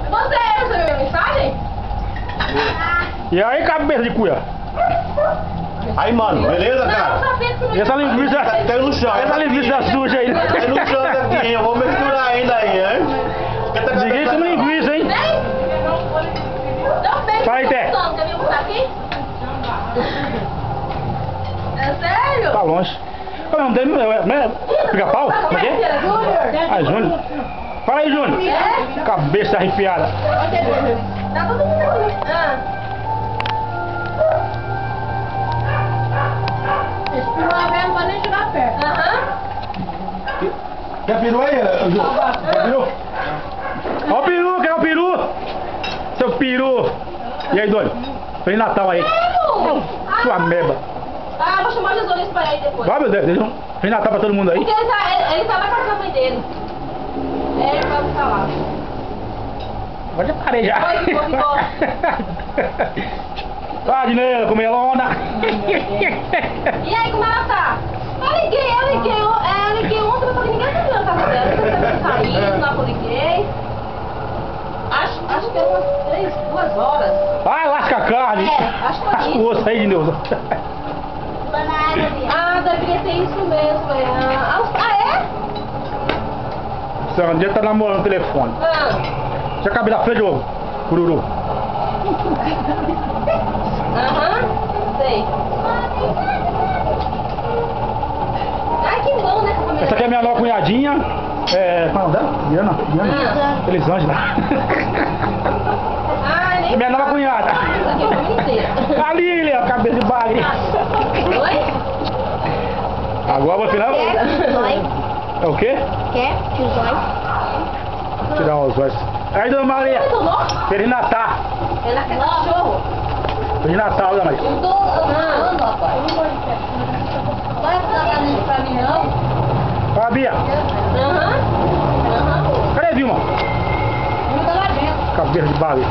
Você recebeu minha mensagem? E aí, cabeça de cuia? Aí, mano, beleza, cara? E essa linguiça... Caiu no chão. Essa linguiça suja aí. Caiu no chão aqui, hein? Eu vou misturar ainda aí, hein? Ninguém come linguiça, hein? Fala aí, Té. É sério? Tá longe. Qual é o nome dele? Pica-pau? Como é que é? Ah, Júnior. Fala aí, Júnior. É? Cabeça arrepiada. Tá todo mundo aqui. Esse peru não pode nem chegar perto. Quer peru aí, Júnior? Quer peru? Ó o peru, quer o peru? Seu peru. E aí, doido? Feliz Natal aí. Sua meba. Ah, vou chamar o Jesus pra ele depois. Vai, meu Deus. Feliz Natal pra todo mundo aí. Porque ele tá lá com a mãe dele. Ele vai ficar lá. Agora já parei já. Foi. Vai, Dinheiro, comelona. E aí, como ela tá? Eu liguei ontem, mas só que ninguém tá vendo a casa dela. Não sei se ela tá saindo, lá que eu liguei. Acho que é umas 2 horas. Vai, lasca a carne. É, acho que foi Lasca isso. o osso aí, Dineuza. Ah, deveria ter isso mesmo, é. Sandra tá namorando no telefone. Você acabou da frente, ô cururu. Sei. Ai, que bom, né? Essa aqui é a minha nova cunhadinha. Qual é o nome dela? Diana. Elisângela. Ai, nem Minha nova cunhada. Isso aqui é a família inteira. Ali, Léo, cabeça de bagre. Oi? Agora vou final. É o quê? Quer? Tio Zói? Tirar os olhos. Aí, dona Maria. Feliz Natal. Ela quer cachorro. Feliz Natal, dona Maria. Eu tô amando, rapaz. Eu não vou de pé. Vai dar isso pra mim, não? Fala, Bia. Cadê Vilma? Não tá lá dentro. Cabeça de bagre.